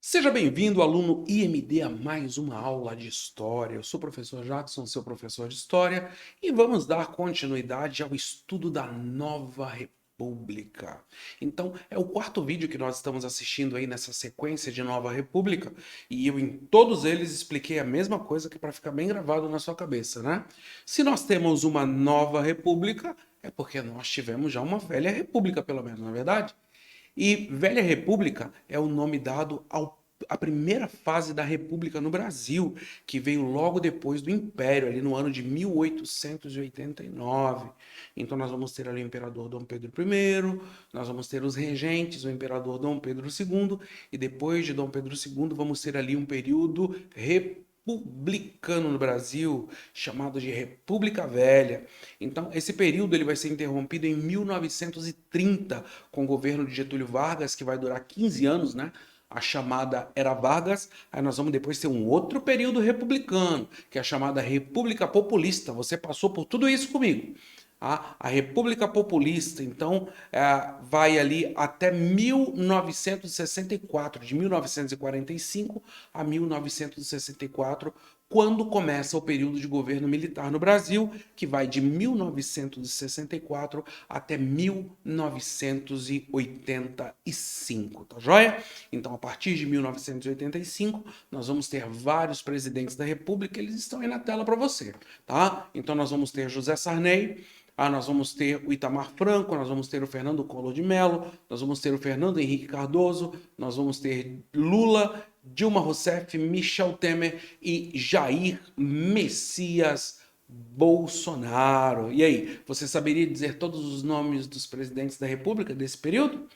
Seja bem-vindo, aluno IMD, a mais uma aula de História. Eu sou o professor Jackson, seu professor de História, e vamos dar continuidade ao estudo da Nova República. Então, é o quarto vídeo que nós estamos assistindo aí nessa sequência de Nova República, e eu em todos eles expliquei a mesma coisa que para ficar bem gravado na sua cabeça, né? Se nós temos uma Nova República, é porque nós tivemos já uma Velha República, pelo menos, não é verdade? E Velha República é o nome dado à primeira fase da República no Brasil, que veio logo depois do Império, ali no ano de 1889. Então nós vamos ter ali o Imperador Dom Pedro I, nós vamos ter os regentes, o Imperador Dom Pedro II, e depois de Dom Pedro II vamos ter ali um período republicano no Brasil, chamado de República Velha. Então, esse período ele vai ser interrompido em 1930, com o governo de Getúlio Vargas, que vai durar 15 anos, né? A chamada Era Vargas. Aí nós vamos depois ter um outro período republicano, que é a chamada República Populista. Você passou por tudo isso comigo. A República Populista, então, vai ali até 1964, de 1945 a 1964, quando começa o período de governo militar no Brasil, que vai de 1964 até 1985, tá joia? Então, a partir de 1985, nós vamos ter vários presidentes da República, eles estão aí na tela para você, tá? Então, nós vamos ter José Sarney, nós vamos ter o Itamar Franco, nós vamos ter o Fernando Collor de Mello, nós vamos ter o Fernando Henrique Cardoso, nós vamos ter Lula, Dilma Rousseff, Michel Temer e Jair Messias Bolsonaro. E aí, você saberia dizer todos os nomes dos presidentes da República desse período?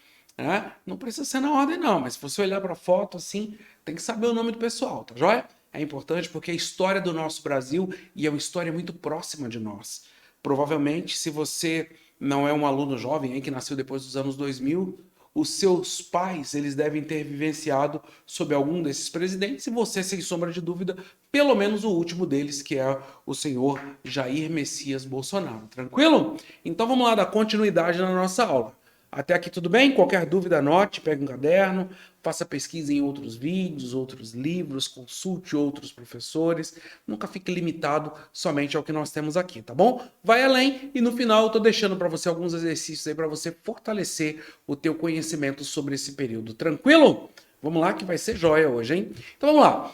Não precisa ser na ordem não, mas se você olhar para a foto assim, tem que saber o nome do pessoal, tá joia? É importante porque é a história do nosso Brasil e é uma história muito próxima de nós. Provavelmente, se você não é um aluno jovem aí que nasceu depois dos anos 2000, os seus pais eles devem ter vivenciado sob algum desses presidentes e você, sem sombra de dúvida, pelo menos o último deles, que é o senhor Jair Messias Bolsonaro. Tranquilo? Então vamos lá dar continuidade na nossa aula. Até aqui tudo bem? Qualquer dúvida, anote, pegue um caderno, faça pesquisa em outros vídeos, outros livros, consulte outros professores. Nunca fique limitado somente ao que nós temos aqui, tá bom? Vai além e no final eu tô deixando para você alguns exercícios aí para você fortalecer o teu conhecimento sobre esse período. Tranquilo? Vamos lá que vai ser joia hoje, hein? Então vamos lá.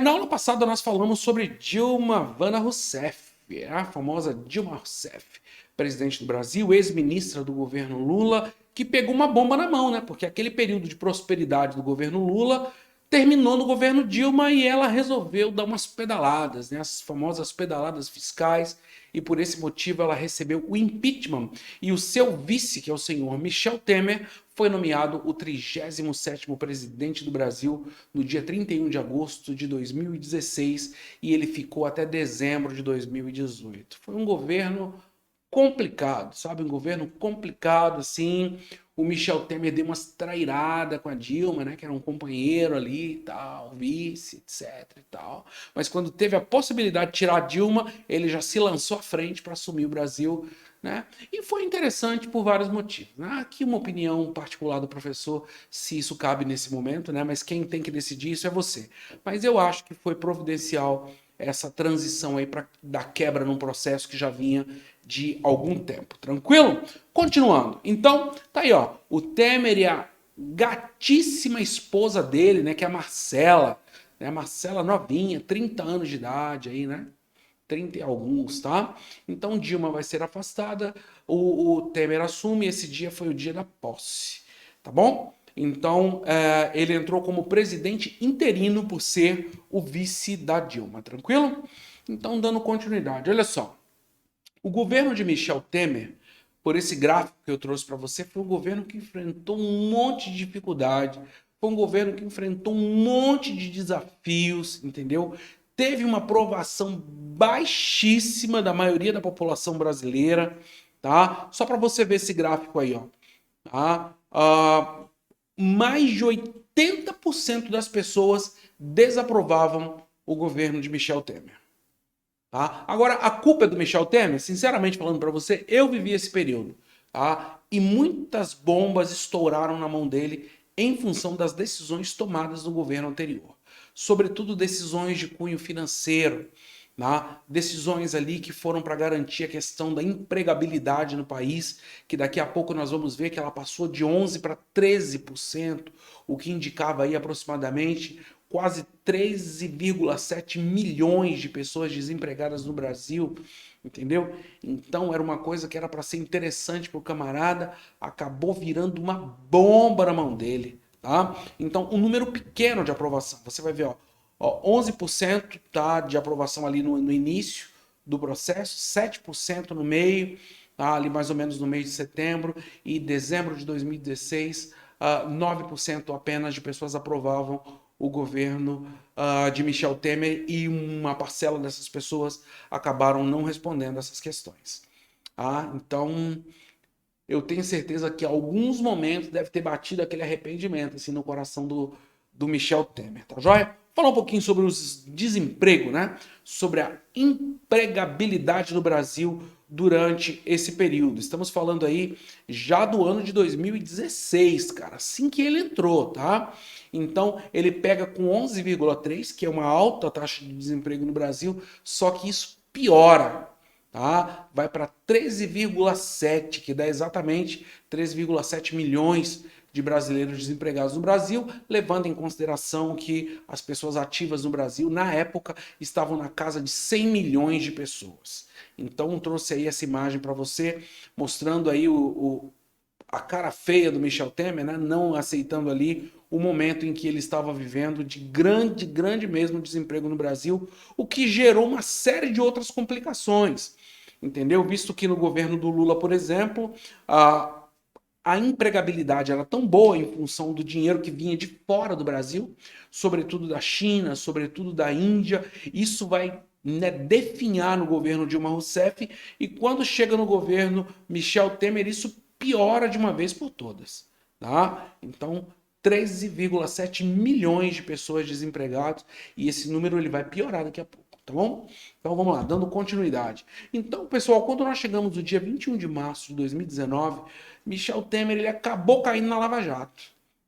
Na aula passada nós falamos sobre Dilma Vana Rousseff, a famosa Dilma Rousseff, presidente do Brasil, ex-ministra do governo Lula, que pegou uma bomba na mão, né? Porque aquele período de prosperidade do governo Lula terminou no governo Dilma e ela resolveu dar umas pedaladas, né? As famosas pedaladas fiscais, e por esse motivo ela recebeu o impeachment e o seu vice, que é o senhor Michel Temer, foi nomeado o 37º presidente do Brasil no dia 31 de agosto de 2016 e ele ficou até dezembro de 2018. Foi um governo complicado, sabe? Um governo complicado, assim. O Michel Temer deu umas trairadas com a Dilma, né? Que era um companheiro ali e tal, vice, etc e tal. Mas quando teve a possibilidade de tirar a Dilma, ele já se lançou à frente para assumir o Brasil, né? E foi interessante por vários motivos, né? Aqui uma opinião particular do professor, se isso cabe nesse momento, né? Mas quem tem que decidir isso é você. Mas eu acho que foi providencial essa transição aí para dar quebra num processo que já vinha de algum tempo. Tranquilo? Continuando. Então, tá aí, ó. O Temer e a gatíssima esposa dele, né? Que é a Marcela. Né? Marcela novinha, 30 anos de idade aí, né? 30 e alguns, tá? Então Dilma vai ser afastada, o Temer assume, esse dia foi o dia da posse, tá bom? Então ele entrou como presidente interino por ser o vice da Dilma, tranquilo? Então dando continuidade, olha só, o governo de Michel Temer, por esse gráfico que eu trouxe para você, foi um governo que enfrentou um monte de dificuldade, foi um governo que enfrentou um monte de desafios, entendeu? Teve uma aprovação baixíssima da maioria da população brasileira, tá? Só para você ver esse gráfico aí, ó. Tá? Mais de 80% das pessoas desaprovavam o governo de Michel Temer. Tá? Agora, a culpa é do Michel Temer? Sinceramente falando para você, eu vivi esse período. Tá? E muitas bombas estouraram na mão dele em função das decisões tomadas no governo anterior, sobretudo decisões de cunho financeiro, né? Decisões ali que foram para garantir a questão da empregabilidade no país, que daqui a pouco nós vamos ver que ela passou de 11% para 13%, o que indicava aí aproximadamente quase 13,7 milhões de pessoas desempregadas no Brasil, entendeu? Então era uma coisa que era para ser interessante para o camarada, acabou virando uma bomba na mão dele, tá? Então um número pequeno de aprovação, você vai ver, ó, 11% tá, de aprovação ali no início do processo, 7% no meio, tá, ali mais ou menos no mês de setembro, e dezembro de 2016, 9% apenas de pessoas aprovavam o governo de Michel Temer, e uma parcela dessas pessoas acabaram não respondendo essas questões. Então, eu tenho certeza que em alguns momentos deve ter batido aquele arrependimento assim, no coração do Michel Temer, tá joia? Falar um pouquinho sobre os desemprego, né? Sobre a empregabilidade no Brasil durante esse período. Estamos falando aí já do ano de 2016, cara, assim que ele entrou, tá? Então, ele pega com 11,3, que é uma alta taxa de desemprego no Brasil, só que isso piora, tá? Vai para 13,7, que dá exatamente 13,7 milhões de brasileiros desempregados no Brasil, levando em consideração que as pessoas ativas no Brasil, na época, estavam na casa de 100 milhões de pessoas. Então, trouxe aí essa imagem para você, mostrando aí a cara feia do Michel Temer, né? Não aceitando ali o momento em que ele estava vivendo de grande mesmo desemprego no Brasil, o que gerou uma série de outras complicações, entendeu? Visto que no governo do Lula, por exemplo, a empregabilidade era tão boa em função do dinheiro que vinha de fora do Brasil, sobretudo da China, sobretudo da Índia. Isso vai, né, definhar no governo Dilma Rousseff, e quando chega no governo Michel Temer, isso piora de uma vez por todas, tá? Então, 13,7 milhões de pessoas desempregadas, e esse número ele vai piorar daqui a pouco, tá bom? Então vamos lá, dando continuidade. Então, pessoal, quando nós chegamos no dia 21 de março de 2019, Michel Temer ele acabou caindo na Lava Jato,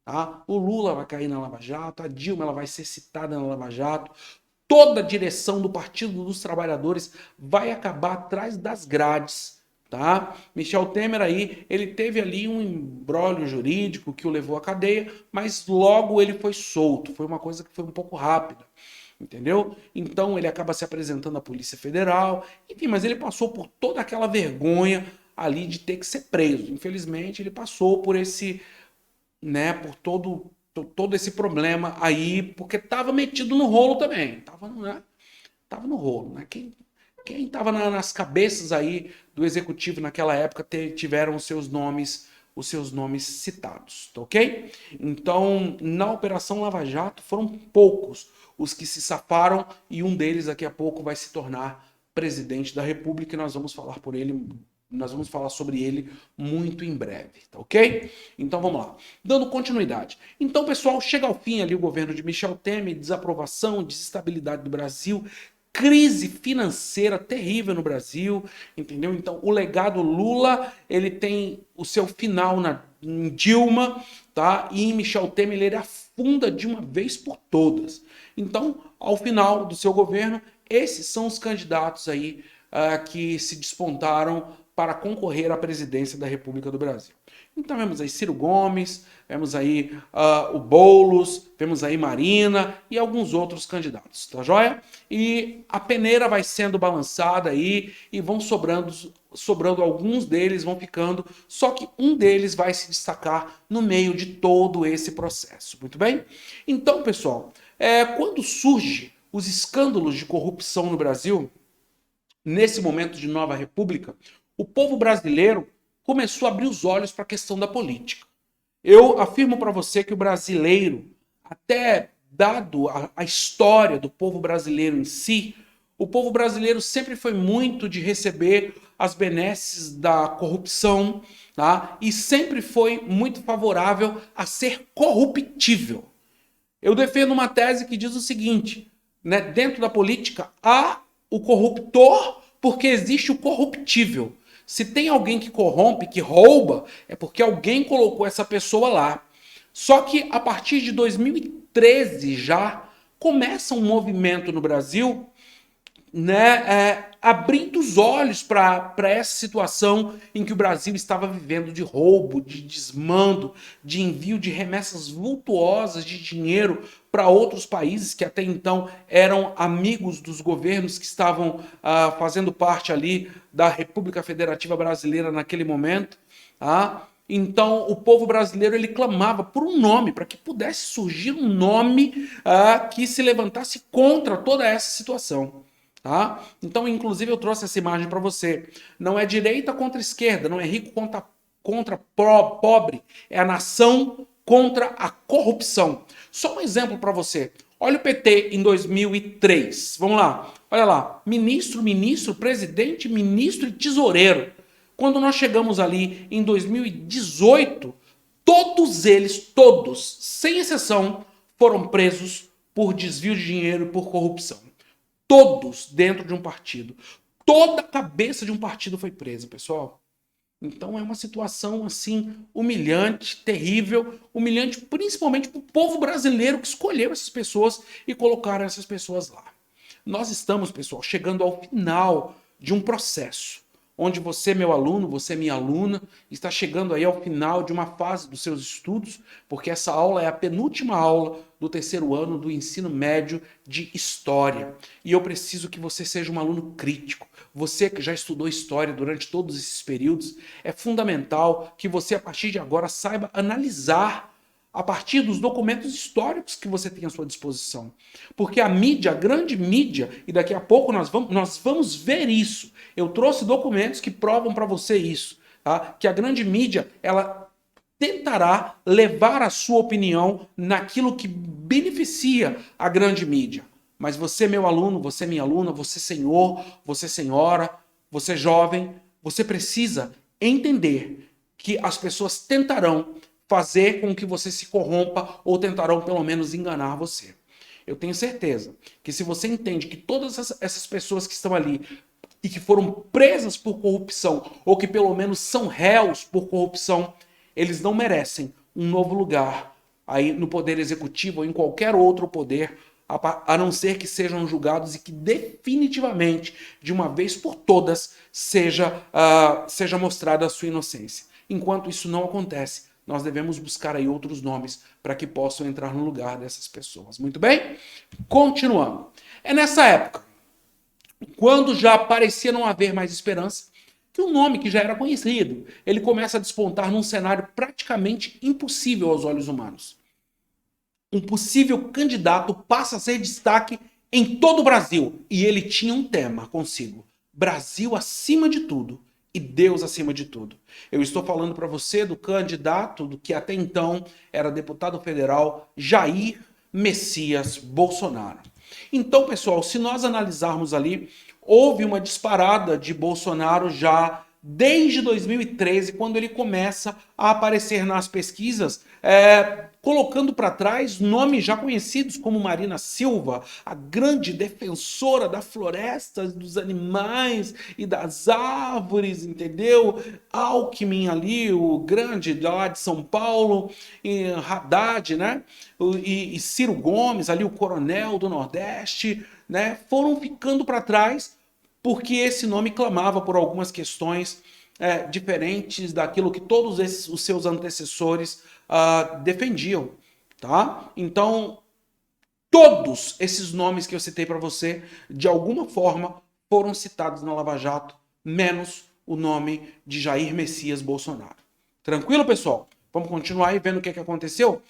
tá? O Lula vai cair na Lava Jato, a Dilma ela vai ser citada na Lava Jato, toda a direção do Partido dos Trabalhadores vai acabar atrás das grades, tá? Michel Temer aí, ele teve ali um imbróglio jurídico que o levou à cadeia, mas logo ele foi solto, foi uma coisa que foi um pouco rápida, entendeu? Então ele acaba se apresentando à Polícia Federal, enfim, mas ele passou por toda aquela vergonha ali de ter que ser preso. Infelizmente ele passou por esse, né, por todo esse problema aí, porque estava metido no rolo também, tava, né, tava no rolo, né? Quem estava nas cabeças aí do executivo naquela época tiveram os seus nomes citados, tá ok? Então, na Operação Lava Jato, foram poucos os que se safaram, e um deles daqui a pouco vai se tornar presidente da República, e nós vamos falar sobre ele muito em breve, tá ok? Então vamos lá, dando continuidade. Então, pessoal, chega ao fim ali o governo de Michel Temer, desaprovação, desestabilidade do Brasil, crise financeira terrível no Brasil, entendeu? Então, o legado Lula, ele tem o seu final em Dilma, tá? E em Michel Temer ele afunda de uma vez por todas. Então, ao final do seu governo, esses são os candidatos aí que se despontaram para concorrer à presidência da República do Brasil. Então vemos aí Ciro Gomes, vemos aí o Boulos, vemos aí Marina e alguns outros candidatos, tá joia? E a peneira vai sendo balançada aí e vão sobrando alguns deles, vão ficando, só que um deles vai se destacar no meio de todo esse processo, muito bem? Então, pessoal, quando surge os escândalos de corrupção no Brasil, nesse momento de nova república, o povo brasileiro começou a abrir os olhos para a questão da política. Eu afirmo para você que o brasileiro, até dado a história do povo brasileiro em si, o povo brasileiro sempre foi muito de receber as benesses da corrupção, tá? E sempre foi muito favorável a ser corruptível. Eu defendo uma tese que diz o seguinte, né? Dentro da política há o corruptor porque existe o corruptível. Se tem alguém que corrompe, que rouba, é porque alguém colocou essa pessoa lá. Só que a partir de 2013 já começa um movimento no Brasil, né, abrindo os olhos para essa situação em que o Brasil estava vivendo de roubo, de desmando, de envio de remessas vultuosas de dinheiro para outros países que até então eram amigos dos governos que estavam fazendo parte ali da República Federativa Brasileira naquele momento. Tá? Então, o povo brasileiro ele clamava por um nome, para que pudesse surgir um nome que se levantasse contra toda essa situação. Tá? Então, inclusive, eu trouxe essa imagem para você. Não é direita contra esquerda, não é rico contra pobre, é a nação contra a corrupção. Só um exemplo para você. Olha o PT em 2003. Vamos lá. Olha lá. Ministro, presidente, ministro e tesoureiro. Quando nós chegamos ali em 2018, todos eles, todos, sem exceção, foram presos por desvio de dinheiro e por corrupção. Todos dentro de um partido. Toda a cabeça de um partido foi presa, pessoal. Então é uma situação assim humilhante, terrível, humilhante principalmente para o povo brasileiro que escolheu essas pessoas e colocaram essas pessoas lá. Nós estamos, pessoal, chegando ao final de um processo onde você, meu aluno, você, minha aluna, está chegando aí ao final de uma fase dos seus estudos, porque essa aula é a penúltima aula do terceiro ano do ensino médio de História. E eu preciso que você seja um aluno crítico. Você que já estudou História durante todos esses períodos, é fundamental que você, a partir de agora, saiba analisar a partir dos documentos históricos que você tem à sua disposição. Porque a mídia, a grande mídia, e daqui a pouco nós vamos ver isso. Eu trouxe documentos que provam para você isso. Tá? Que a grande mídia, ela tentará levar a sua opinião naquilo que beneficia a grande mídia. Mas você, meu aluno, você, minha aluna, você, senhor, você, senhora, você, jovem, você precisa entender que as pessoas tentarão fazer com que você se corrompa ou tentarão pelo menos enganar você. Eu tenho certeza que se você entende que todas essas pessoas que estão ali e que foram presas por corrupção ou que pelo menos são réus por corrupção, eles não merecem um novo lugar aí no poder executivo ou em qualquer outro poder, a não ser que sejam julgados e que definitivamente, de uma vez por todas, seja mostrada a sua inocência. Enquanto isso não acontece, nós devemos buscar aí outros nomes para que possam entrar no lugar dessas pessoas. Muito bem? Continuando. É nessa época, quando já parecia não haver mais esperança, que um nome que já era conhecido, ele começa a despontar num cenário praticamente impossível aos olhos humanos. Um possível candidato passa a ser destaque em todo o Brasil. E ele tinha um tema consigo: Brasil acima de tudo e Deus acima de tudo. Eu estou falando para você do candidato do que até então era deputado federal, Jair Messias Bolsonaro. Então, pessoal, se nós analisarmos ali, houve uma disparada de Bolsonaro já desde 2013, quando ele começa a aparecer nas pesquisas, colocando para trás nomes já conhecidos como Marina Silva, a grande defensora da floresta, dos animais e das árvores, entendeu? Alckmin ali, o grande lá de São Paulo, e Haddad, né? E Ciro Gomes, ali o coronel do Nordeste, né? Foram ficando para trás porque esse nome clamava por algumas questões diferentes daquilo que todos os seus antecessores defendiam, tá? Então, todos esses nomes que eu citei para você, de alguma forma, foram citados na Lava Jato, menos o nome de Jair Messias Bolsonaro. Tranquilo, pessoal? Vamos continuar aí vendo o que aconteceu?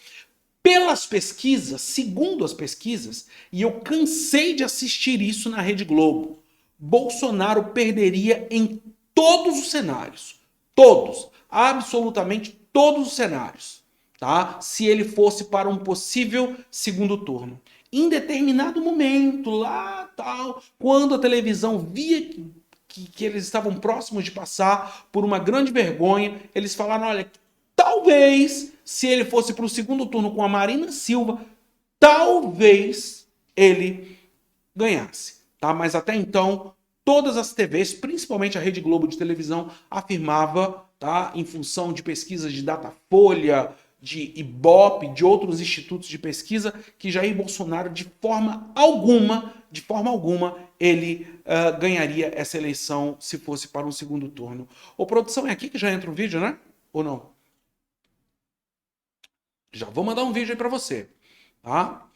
Pelas pesquisas, segundo as pesquisas, e eu cansei de assistir isso na Rede Globo, Bolsonaro perderia em todos os cenários. Todos. Absolutamente todos os cenários. Tá? Se ele fosse para um possível segundo turno. Em determinado momento, lá tal, quando a televisão via que eles estavam próximos de passar por uma grande vergonha, eles falaram, olha, talvez, se ele fosse para o segundo turno com a Marina Silva, talvez ele ganhasse. Tá? Mas até então, todas as TVs, principalmente a Rede Globo de televisão, afirmava, tá, em função de pesquisas de Datafolha, de Ibope, de outros institutos de pesquisa, que Jair Bolsonaro, de forma alguma, ele ganharia essa eleição se fosse para um segundo turno. Ô, produção, é aqui que já entra o vídeo, né? Ou não? Já vou mandar um vídeo aí para você, tá?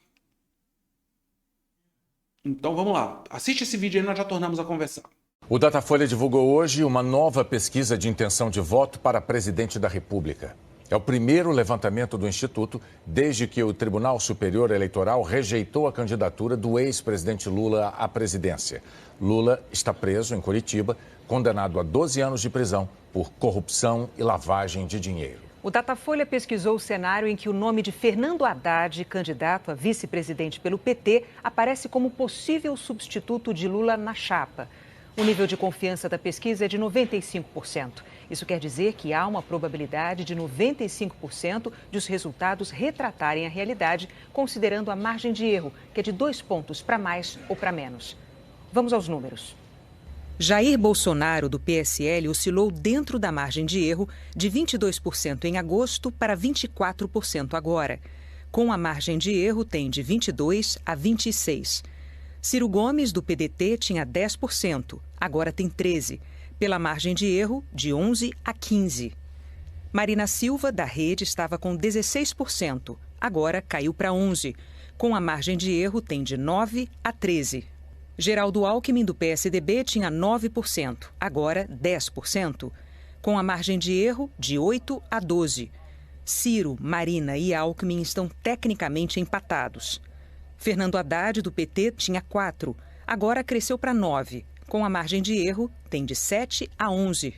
Então vamos lá. Assiste esse vídeo aí, nós já tornamos a conversar. O Datafolha divulgou hoje uma nova pesquisa de intenção de voto para presidente da República. É o primeiro levantamento do Instituto desde que o Tribunal Superior Eleitoral rejeitou a candidatura do ex-presidente Lula à presidência. Lula está preso em Curitiba, condenado a 12 anos de prisão por corrupção e lavagem de dinheiro. O Datafolha pesquisou o cenário em que o nome de Fernando Haddad, candidato a vice-presidente pelo PT, aparece como possível substituto de Lula na chapa. O nível de confiança da pesquisa é de 95%. Isso quer dizer que há uma probabilidade de 95% de os resultados retratarem a realidade, considerando a margem de erro, que é de 2 pontos para mais ou para menos. Vamos aos números. Jair Bolsonaro, do PSL, oscilou dentro da margem de erro de 22% em agosto para 24% agora. Com a margem de erro, tem de 22% a 26%. Ciro Gomes, do PDT, tinha 10%, agora tem 13%. Pela margem de erro, de 11% a 15%. Marina Silva, da Rede, estava com 16%, agora caiu para 11%. Com a margem de erro, tem de 9% a 13%. Geraldo Alckmin, do PSDB, tinha 9%, agora 10%. Com a margem de erro, de 8% a 12%. Ciro, Marina e Alckmin estão tecnicamente empatados. Fernando Haddad, do PT, tinha 4%, agora cresceu para 9%. Com a margem de erro, tem de 7% a 11%.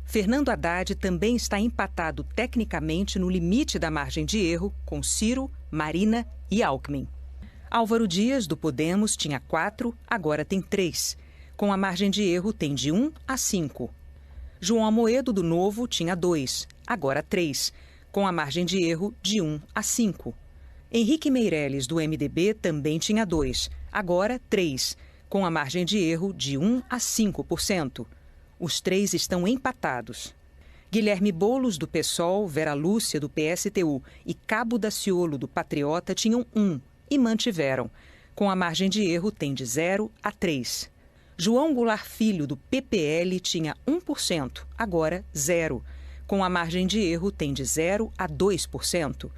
Fernando Haddad também está empatado tecnicamente no limite da margem de erro com Ciro, Marina e Alckmin. Álvaro Dias, do Podemos, tinha 4%, agora tem 3%. Com a margem de erro, tem de 1% a 5%. João Amoedo, do Novo, tinha 2%, agora 3%. Com a margem de erro, de 1% a 5%. Henrique Meirelles, do MDB, também tinha 2%, agora 3%. Com a margem de erro, de 1% a 5%. Os 3 estão empatados. Guilherme Boulos, do PSOL, Vera Lúcia, do PSTU e Cabo Daciolo, do Patriota, tinham 1%. E mantiveram. Com a margem de erro, tem de 0% a 3%. João Goulart Filho, do PPL, tinha 1%, agora 0%. Com a margem de erro, tem de 0% a 2%.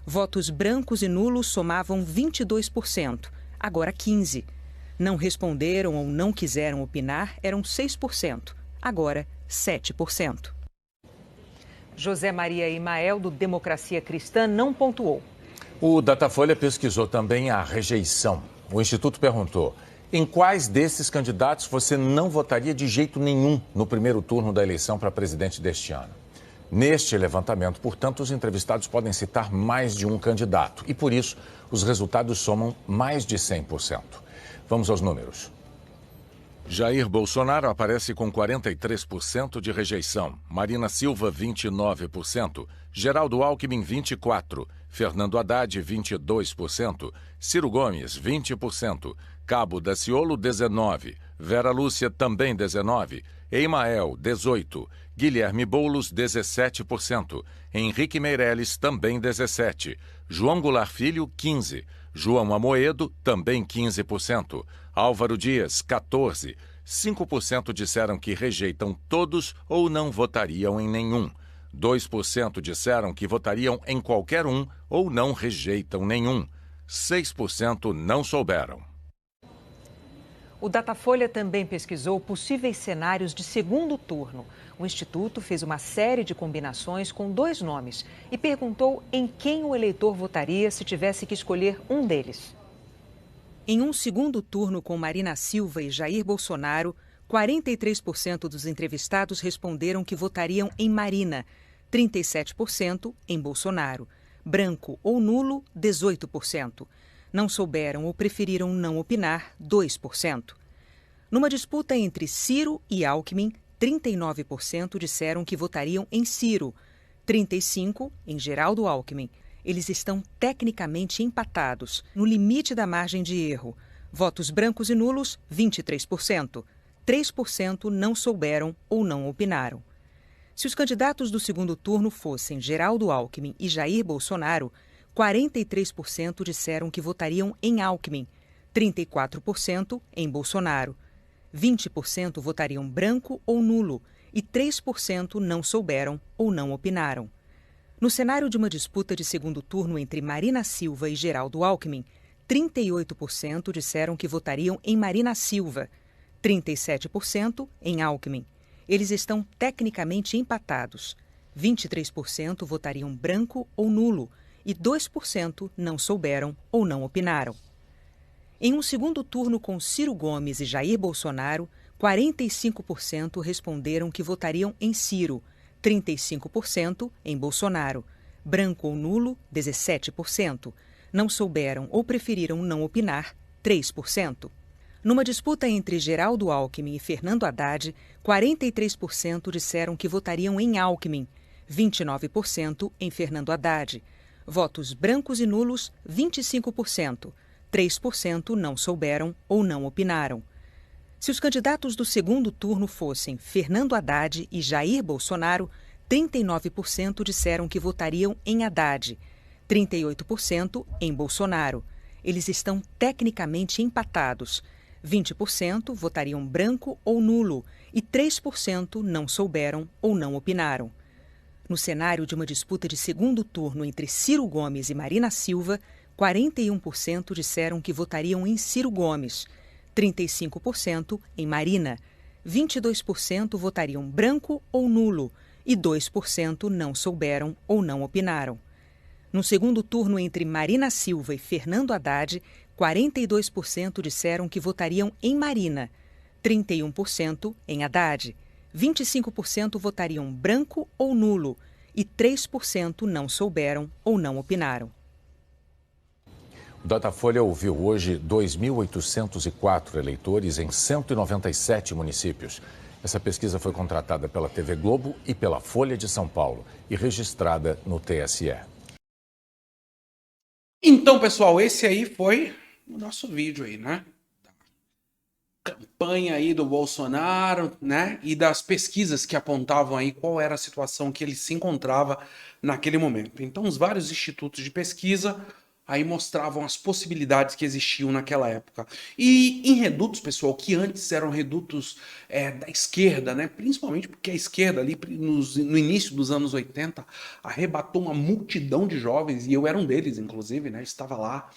Votos brancos e nulos somavam 22%, agora 15%. Não responderam ou não quiseram opinar eram 6%, agora 7%. José Maria Imael, do Democracia Cristã, não pontuou. O Datafolha pesquisou também a rejeição. O Instituto perguntou: em quais desses candidatos você não votaria de jeito nenhum no primeiro turno da eleição para presidente deste ano? Neste levantamento, portanto, os entrevistados podem citar mais de um candidato e, por isso, os resultados somam mais de 100%. Vamos aos números. Jair Bolsonaro aparece com 43% de rejeição, Marina Silva, 29%, Geraldo Alckmin, 24%, Fernando Haddad, 22%, Ciro Gomes, 20%, Cabo Daciolo, 19%, Vera Lúcia, também 19%, Emael, 18%, Guilherme Boulos, 17%, Henrique Meirelles, também 17%, João Goulart Filho, 15%, João Amoedo, também 15%, Álvaro Dias, 14%, 5% disseram que rejeitam todos ou não votariam em nenhum, 2% disseram que votariam em qualquer um ou não rejeitam nenhum, 6% não souberam. O Datafolha também pesquisou possíveis cenários de segundo turno. O Instituto fez uma série de combinações com 2 nomes e perguntou em quem o eleitor votaria se tivesse que escolher um deles. Em um segundo turno com Marina Silva e Jair Bolsonaro, 43% dos entrevistados responderam que votariam em Marina, 37% em Bolsonaro. Branco ou nulo, 18%. Não souberam ou preferiram não opinar, 2%. Numa disputa entre Ciro e Alckmin, 39% disseram que votariam em Ciro, 35% em Geraldo Alckmin. Eles estão tecnicamente empatados, no limite da margem de erro. Votos brancos e nulos, 23%. 3% não souberam ou não opinaram. Se os candidatos do segundo turno fossem Geraldo Alckmin e Jair Bolsonaro, 43% disseram que votariam em Alckmin, 34% em Bolsonaro. 20% votariam branco ou nulo e 3% não souberam ou não opinaram. No cenário de uma disputa de segundo turno entre Marina Silva e Geraldo Alckmin, 38% disseram que votariam em Marina Silva, 37% em Alckmin. Eles estão tecnicamente empatados. 23% votariam branco ou nulo e 2% não souberam ou não opinaram. Em um segundo turno com Ciro Gomes e Jair Bolsonaro, 45% responderam que votariam em Ciro, 35% em Bolsonaro. Branco ou nulo, 17%. Não souberam ou preferiram não opinar, 3%. Numa disputa entre Geraldo Alckmin e Fernando Haddad, 43% disseram que votariam em Alckmin, 29% em Fernando Haddad. Votos brancos e nulos, 25%. 3% não souberam ou não opinaram. Se os candidatos do segundo turno fossem Fernando Haddad e Jair Bolsonaro, 39% disseram que votariam em Haddad, 38% em Bolsonaro. Eles estão tecnicamente empatados. 20% votariam branco ou nulo e 3% não souberam ou não opinaram. No cenário de uma disputa de segundo turno entre Ciro Gomes e Marina Silva, 41% disseram que votariam em Ciro Gomes, 35% em Marina, 22% votariam branco ou nulo e 2% não souberam ou não opinaram. No segundo turno entre Marina Silva e Fernando Haddad, 42% disseram que votariam em Marina, 31% em Haddad, 25% votariam branco ou nulo e 3% não souberam ou não opinaram. O Datafolha ouviu hoje 2.804 eleitores em 197 municípios. Essa pesquisa foi contratada pela TV Globo e pela Folha de São Paulo e registrada no TSE. Então, pessoal, esse aí foi o nosso vídeo aí, né? Campanha aí do Bolsonaro, né? E das pesquisas que apontavam aí qual era a situação que ele se encontrava naquele momento. Então, os vários institutos de pesquisa aí mostravam as possibilidades que existiam naquela época. E em redutos, pessoal, que antes eram redutos da esquerda, né? Principalmente porque a esquerda ali no início dos anos 80 arrebatou uma multidão de jovens, e eu era um deles, inclusive, né? Estava lá,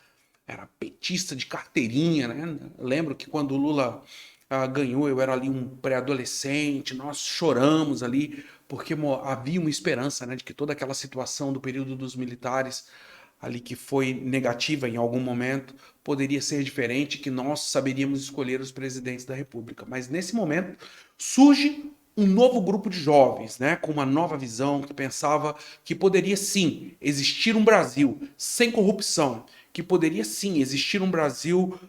era petista de carteirinha, né? Eu lembro que quando o Lula ganhou, eu era ali um pré-adolescente, nós choramos ali, porque havia uma esperança, né, de que toda aquela situação do período dos militares ali que foi negativa em algum momento, poderia ser diferente, que nós saberíamos escolher os presidentes da República. Mas nesse momento surge um novo grupo de jovens, né, com uma nova visão, que pensava que poderia sim existir um Brasil sem corrupção, que poderia sim existir um Brasil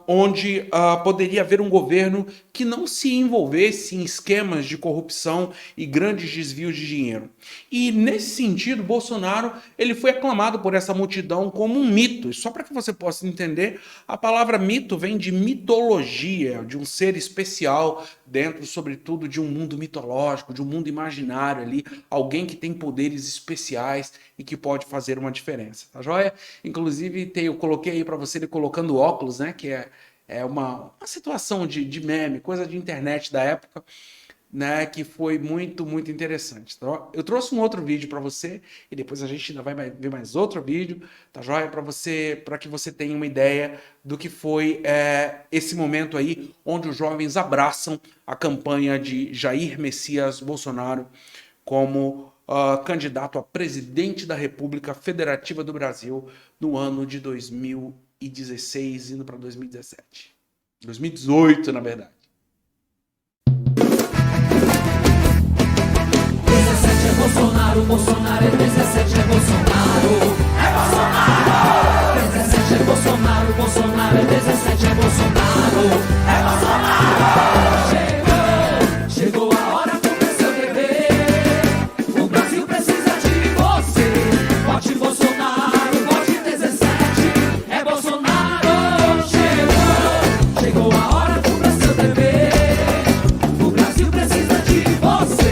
onde poderia haver um governo que não se envolvesse em esquemas de corrupção e grandes desvios de dinheiro. E nesse sentido, Bolsonaro ele foi aclamado por essa multidão como um mito. E só para que você possa entender, a palavra mito vem de mitologia, de um ser especial dentro, sobretudo, de um mundo mitológico, de um mundo imaginário ali, alguém que tem poderes especiais e que pode fazer uma diferença, tá joia? Inclusive, eu coloquei aí para você ele colocando óculos, né, que é uma situação de meme, coisa de internet da época, né, que foi muito, muito interessante. Então, eu trouxe um outro vídeo para você e depois a gente ainda vai ver mais outro vídeo, tá joia? Para que você tenha uma ideia do que foi esse momento aí, onde os jovens abraçam a campanha de Jair Messias Bolsonaro como candidato a presidente da República Federativa do Brasil no ano de 2016, indo para 2017. 2018, na verdade. 17 é Bolsonaro, Bolsonaro é 17 é Bolsonaro. É Bolsonaro! 17 é Bolsonaro, Bolsonaro é 17 é Bolsonaro. É Bolsonaro! Chegou a hora, cumpra seu dever. O Brasil precisa de você. Vote Bolsonaro, vote 17. É Bolsonaro! Chegou a hora, cumpra seu dever. O Brasil precisa de você.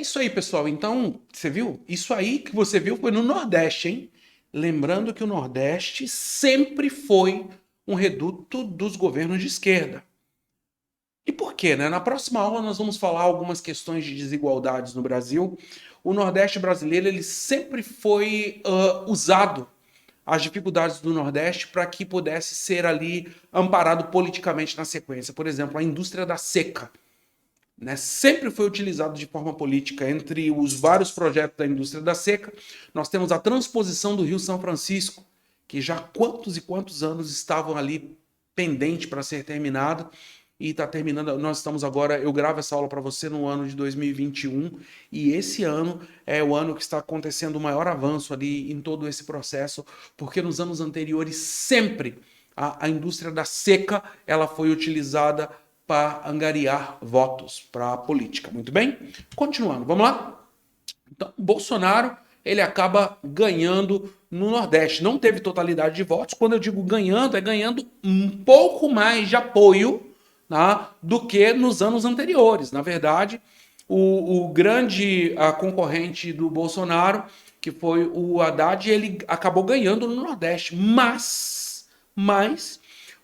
isso aí, pessoal. Então, você viu? Isso aí que você viu foi no Nordeste, hein? Lembrando que o Nordeste sempre foi um reduto dos governos de esquerda. E por quê, né? Na próxima aula nós vamos falar algumas questões de desigualdades no Brasil. O Nordeste brasileiro, ele sempre foi usado, as dificuldades do Nordeste, para que pudesse ser ali amparado politicamente na sequência. Por exemplo, a indústria da seca, né, sempre foi utilizado de forma política. Entre os vários projetos da indústria da seca, nós temos a transposição do Rio São Francisco, que já quantos e quantos anos estavam ali pendente para ser terminado, e está terminando. Nós estamos agora, eu gravo essa aula para você no ano de 2021, e esse ano é o ano que está acontecendo o maior avanço ali em todo esse processo, porque nos anos anteriores sempre a indústria da seca ela foi utilizada para angariar votos para a política. Muito bem? Continuando, vamos lá? Então, Bolsonaro, ele acaba ganhando no Nordeste. Não teve totalidade de votos. Quando eu digo ganhando, é ganhando um pouco mais de apoio, né, do que nos anos anteriores. Na verdade, o grande concorrente do Bolsonaro, que foi o Haddad, ele acabou ganhando no Nordeste. Mas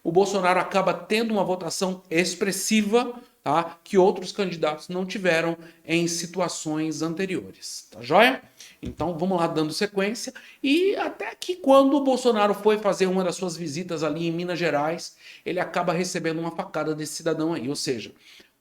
o Bolsonaro acaba tendo uma votação expressiva, tá, que outros candidatos não tiveram em situações anteriores. Tá joia? Então vamos lá dando sequência. E até que quando o Bolsonaro foi fazer uma das suas visitas ali em Minas Gerais, ele acaba recebendo uma facada desse cidadão aí. Ou seja,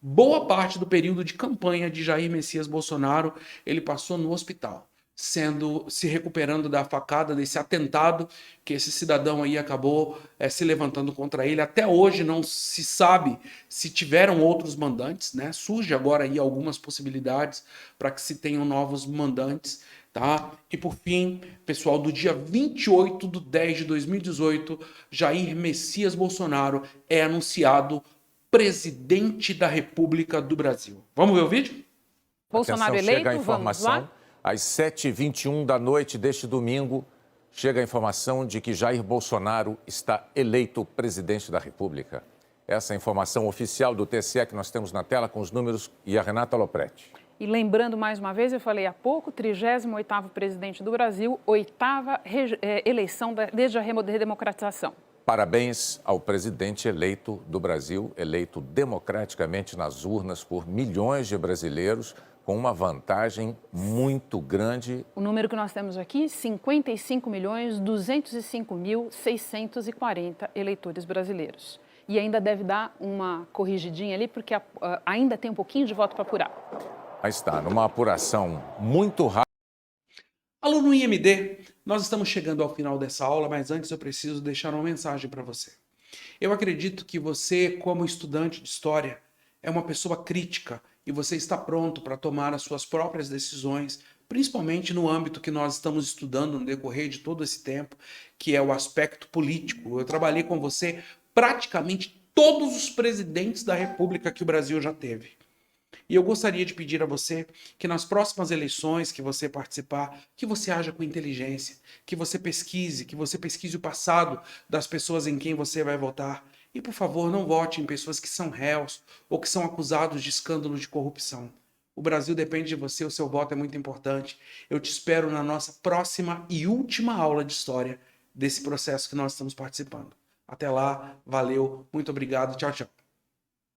boa parte do período de campanha de Jair Messias Bolsonaro ele passou no hospital, se recuperando da facada, desse atentado que esse cidadão aí acabou se levantando contra ele. Até hoje não se sabe se tiveram outros mandantes, né? Surge agora aí algumas possibilidades para que se tenham novos mandantes, tá? E por fim, pessoal, do dia 28/10/2018, Jair Messias Bolsonaro é anunciado presidente da República do Brasil. Vamos ver o vídeo? Bolsonaro Atenção, eleito, chega a vamos informação, lá? às 7h21 da noite deste domingo, chega a informação de que Jair Bolsonaro está eleito presidente da República. Essa é a informação oficial do TSE que nós temos na tela com os números e a Renata Lopretti. E lembrando mais uma vez, eu falei há pouco, 38º presidente do Brasil, 8ª eleição desde a redemocratização. Parabéns ao presidente eleito do Brasil, eleito democraticamente nas urnas por milhões de brasileiros, com uma vantagem muito grande. O número que nós temos aqui, 55.205.640 eleitores brasileiros. E ainda deve dar uma corrigidinha ali, porque ainda tem um pouquinho de voto para apurar. Aí está, numa apuração muito rápida. Aluno IMD, nós estamos chegando ao final dessa aula, mas antes eu preciso deixar uma mensagem para você. Eu acredito que você, como estudante de história, é uma pessoa crítica e você está pronto para tomar as suas próprias decisões, principalmente no âmbito que nós estamos estudando no decorrer de todo esse tempo, que é o aspecto político. Eu trabalhei com você praticamente todos os presidentes da República que o Brasil já teve. E eu gostaria de pedir a você que nas próximas eleições que você participar, que você haja com inteligência, que você pesquise o passado das pessoas em quem você vai votar. E, por favor, não vote em pessoas que são réus ou que são acusados de escândalos de corrupção. O Brasil depende de você, o seu voto é muito importante. Eu te espero na nossa próxima e última aula de história desse processo que nós estamos participando. Até lá, valeu, muito obrigado, tchau, tchau.